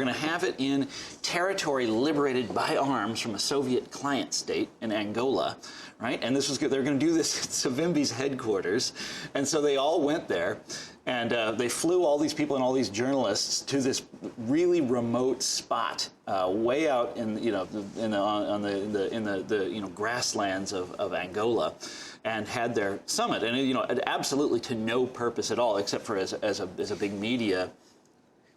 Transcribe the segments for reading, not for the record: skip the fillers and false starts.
going to have it in territory liberated by arms from a Soviet client state in Angola, right? And this was good. They're going to do this at Savimbi's headquarters, and so they all went there. And they flew all these people and all these journalists to this really remote spot, way out in the grasslands of Angola, and had their summit. And absolutely to no purpose at all, except for as a big media.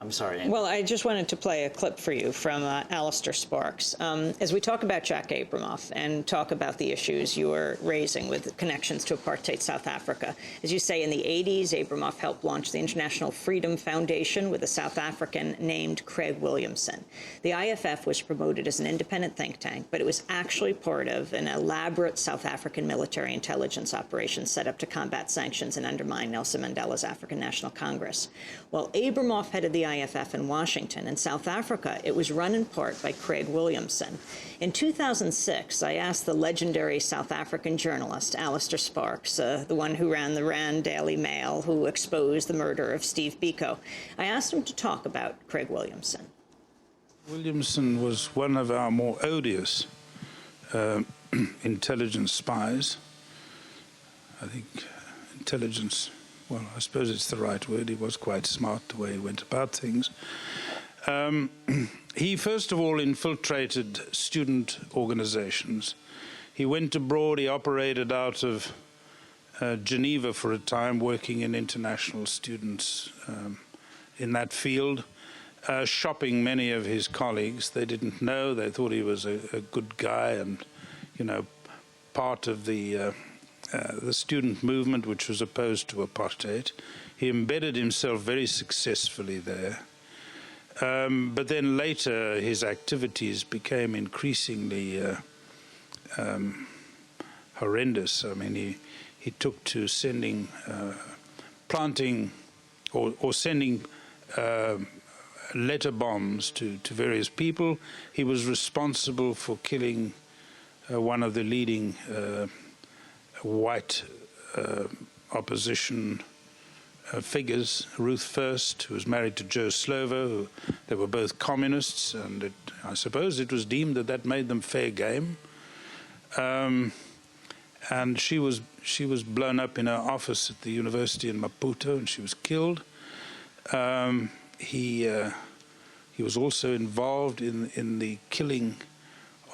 I'm sorry, Amy. Well, I just wanted to play a clip for you from Alistair Sparks. As we talk about Jack Abramoff and talk about the issues you are raising with connections to apartheid South Africa, as you say, in the 80s, Abramoff helped launch the International Freedom Foundation with a South African named Craig Williamson. The IFF was promoted as an independent think tank, but it was actually part of an elaborate South African military intelligence operation set up to combat sanctions and undermine Nelson Mandela's African National Congress. While Abramoff headed the IFF in Washington. In South Africa, it was run in part by Craig Williamson. In 2006, I asked the legendary South African journalist, Alistair Sparks, the one who ran the Rand Daily Mail, who exposed the murder of Steve Biko. I asked him to talk about Craig Williamson. Williamson was one of our more odious intelligence spies. I think intelligence... well, I suppose it's the right word. He was quite smart the way he went about things. He, first of all, infiltrated student organizations. He went abroad. He operated out of Geneva for a time, working in international students in that field, shopping many of his colleagues. They didn't know. They thought he was a good guy and, part of the student movement, which was opposed to apartheid. He embedded himself very successfully there. But then later, his activities became increasingly horrendous. I mean, he took to sending, planting or sending letter bombs to various people. He was responsible for killing one of the leading white opposition figures, Ruth First, who was married to Joe Slovo. They were both communists, and I suppose it was deemed that made them fair game. And she was blown up in her office at the university in Maputo, and she was killed. He was also involved in the killing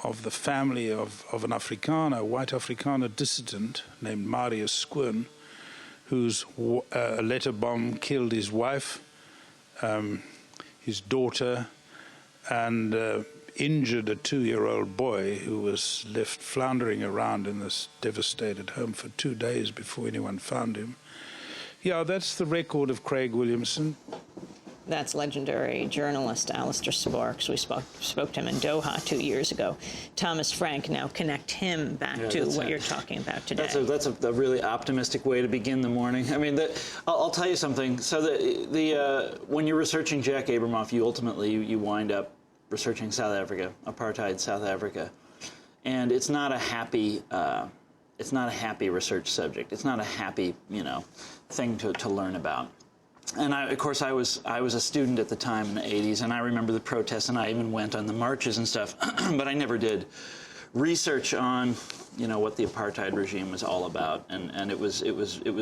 of the family of an Afrikaner, a white Afrikaner dissident named Marius Skoon, whose letter bomb killed his wife, his daughter, and injured a 2-year-old boy who was left floundering around in this devastated home for 2 days before anyone found him. Yeah, that's the record of Craig Williamson. That's legendary journalist Alistair Sparks. We spoke to him in Doha 2 years ago. Thomas Frank, now connect him back to what you're talking about today. That's a really optimistic way to begin the morning. I mean, I'll tell you something. So when you're researching Jack Abramoff, you ultimately wind up researching South Africa, apartheid South Africa, and it's not a happy research subject. It's not a happy thing to learn about. And of course, I was a student at the time in the 80s, and I remember the protests, and I even went on the marches and stuff. But I never did research on, what the apartheid regime was all about, and it was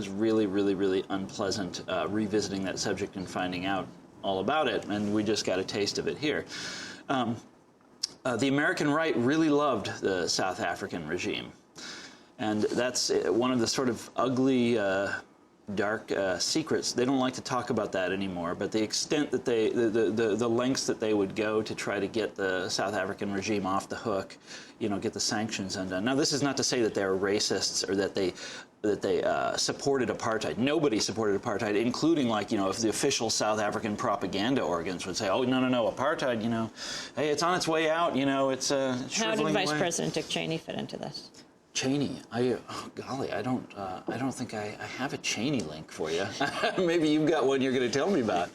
really, really, really unpleasant revisiting that subject and finding out all about it. And we just got a taste of it here. The American right really loved the South African regime, and that's one of the sort of ugly. Dark secrets. They don't like to talk about that anymore, but the extent that the lengths that they would go to try to get the South African regime off the hook, get the sanctions undone. Now, this is not to say that they're racists or that they supported apartheid. Nobody supported apartheid, including if the official South African propaganda organs would say, oh, no, apartheid, hey, it's on its way out, it's How did Vice President Dick Cheney fit into this? Cheney, golly, I don't think I have a Cheney link for you. Maybe you've got one you're going to tell me about.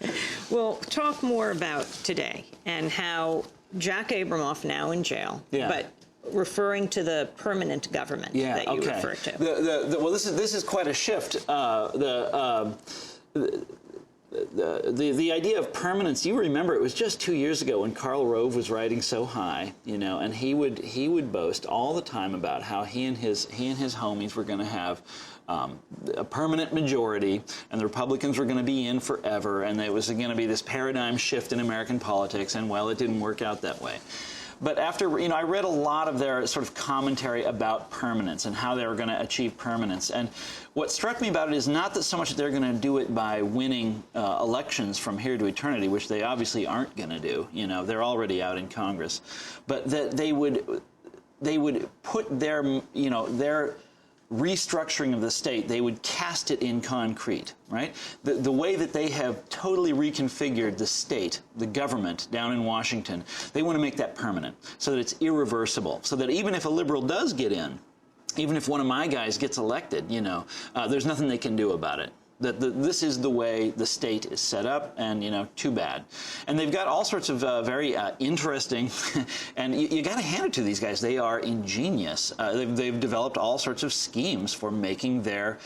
Well, talk more about today and how Jack Abramoff, now in jail, but referring to the permanent government that you refer to. Well, this is quite a shift. the idea of permanence, you remember it was just 2 years ago when Karl Rove was riding so high, you know, and he would boast all the time about how he and his homies were going to have a permanent majority, and the Republicans were going to be in forever, and it was going to be this paradigm shift in American politics, and well, it didn't work out that way. But after, you know, I read a lot of their sort of commentary about permanence and how they were going to achieve permanence. And what struck me about it is not that so much that they're going to do it by winning elections from here to eternity, which they obviously aren't going to do. You know, they're already out in Congress. But that they would put their, you know, their restructuring of the state, they would cast it in concrete, right? The way that they have totally reconfigured the state, the government down in Washington, they want to make that permanent so that it's irreversible, so that even if a liberal does get in, even if one of my guys gets elected, you know, there's nothing they can do about it. This is the way the state is set up, and, you know, too bad. And they've got all sorts of very interesting, and you got to hand it to these guys. They are ingenious. They've developed all sorts of schemes for making their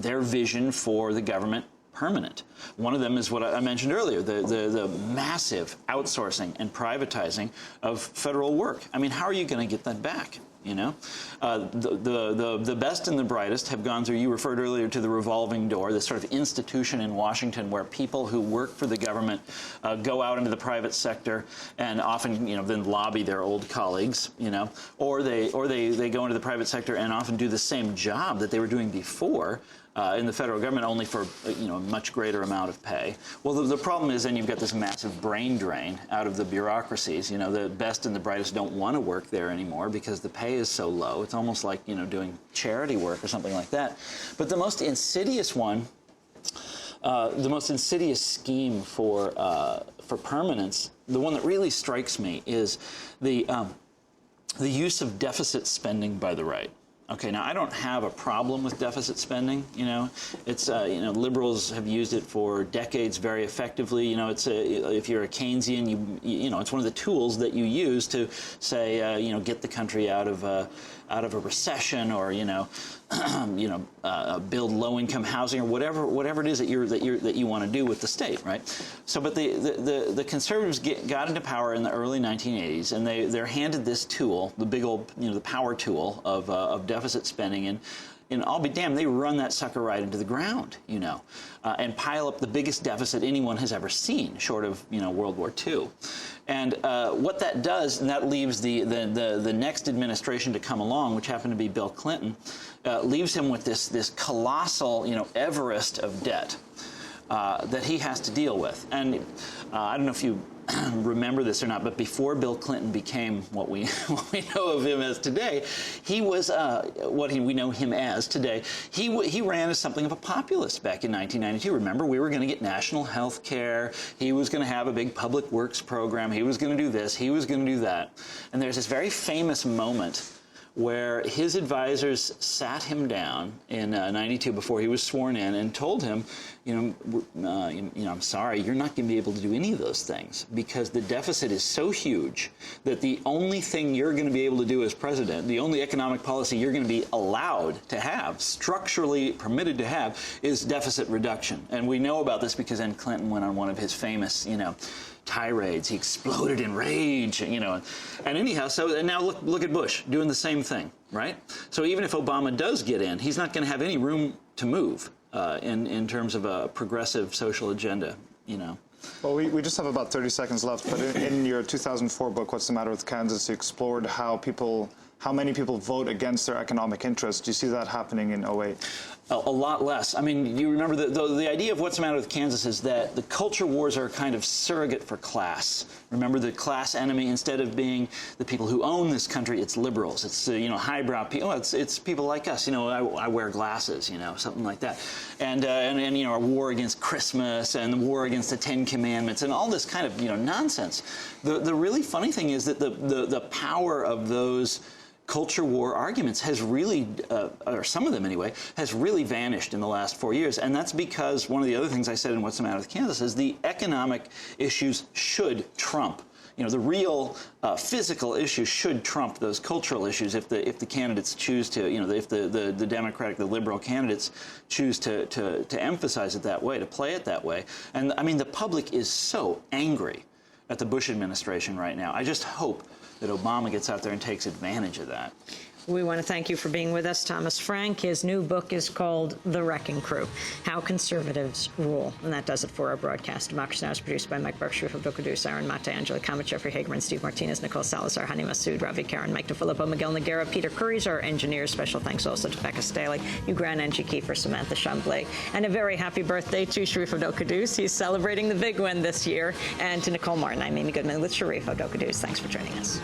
vision for the government permanent. One of them is what I mentioned earlier, the massive outsourcing and privatizing of federal work. I mean, how are you going to get that back? You know, the best and the brightest have gone through, you referred earlier to the revolving door, this sort of institution in Washington where people who work for the government go out into the private sector and often, you know, then lobby their old colleagues, you know, or they go into the private sector and often do the same job that they were doing before in the federal government, only for, you know, a much greater amount of pay. Well, the problem is then you've got this massive brain drain out of the bureaucracies. You know, the best and the brightest don't want to work there anymore because the pay is so low. It's almost like, you know, doing charity work or something like that. But the most insidious one, the most insidious scheme for permanence, the one that really strikes me is the use of deficit spending by the right. Okay, now I don't have a problem with deficit spending. You know, it's you know, liberals have used it for decades very effectively. You know, it's if you're a Keynesian, you know, it's one of the tools that you use to say, you know, get the country out of a recession, or, you know, build low-income housing, or whatever it is that you want to do with the state, right? So, but the conservatives got into power in the early 1980s, and they're handed this tool, the big old, you know, the power tool of deficit spending, and I'll be damned, they run that sucker right into the ground, you know, and pile up the biggest deficit anyone has ever seen, short of, you know, World War II. And what that does, and that leaves the next administration to come along, which happened to be Bill Clinton, leaves him with this colossal, you know, Everest of debt that he has to deal with. And I don't know if you remember this or not, but before Bill Clinton became what we know of him as today, he was we know him as today. He ran as something of a populist back in 1992. Remember, we were going to get national health care. He was going to have a big public works program. He was going to do this. He was going to do that. And there's this very famous moment where his advisors sat him down in '92 before he was sworn in and told him, you know, I'm sorry, you're not going to be able to do any of those things because the deficit is so huge that the only thing you're going to be able to do as president, the only economic policy you're going to be allowed to have, structurally permitted to have, is deficit reduction. And we know about this because then Clinton went on one of his famous, you know, tirades. He exploded in rage, you know. And anyhow, and now look at Bush doing the same thing, right? So even if Obama does get in, he's not going to have any room to move in terms of a progressive social agenda, you know. Well, we just have about 30 seconds left, but in your 2004 book, What's the Matter with Kansas, you explored how many people vote against their economic interests. Do you see that happening in 08? A lot less. I mean, you remember the idea of What's the Matter with Kansas is that the culture wars are a kind of surrogate for class. Remember, the class enemy, instead of being the people who own this country, it's liberals. It's you know, highbrow people. It's people like us. You know, I wear glasses. You know, something like that. And you know, a war against Christmas and the war against the Ten Commandments and all this kind of, you know, nonsense. The really funny thing is that the power of those culture war arguments has really, or some of them anyway, has really vanished in the last 4 years. And that's because one of the other things I said in What's the Matter with Kansas is the economic issues should trump, the real physical issues should trump those cultural issues if the candidates choose to, if the Democratic, the liberal candidates choose to emphasize it that way, to play it that way. And I mean, the public is so angry at the Bush administration right now. I just hope that Obama gets out there and takes advantage of that. We want to thank you for being with us, Thomas Frank. His new book is called The Wrecking Crew, How Conservatives Rule. And that does it for our broadcast. Democracy Now! Is produced by Mike Berkshire, Abdul-Qadir, Aaron Mate, Angela Kamat, Jeffrey Hagerman, Steve Martinez, Nicole Salazar, Hani Masood, Ravi Karen, Mike DeFilippo, Miguel Noguera, Peter Curry's our engineers. Special thanks also to Becca Staley, Hugh Grant, Angie Kiefer, Samantha Chamblay. And a very happy birthday to Sharif Abdul-Qudus. He's celebrating the big win this year. And to Nicole Martin, I'm Amy Goodman with Sharif Abdul-Qudus. Thanks for joining us.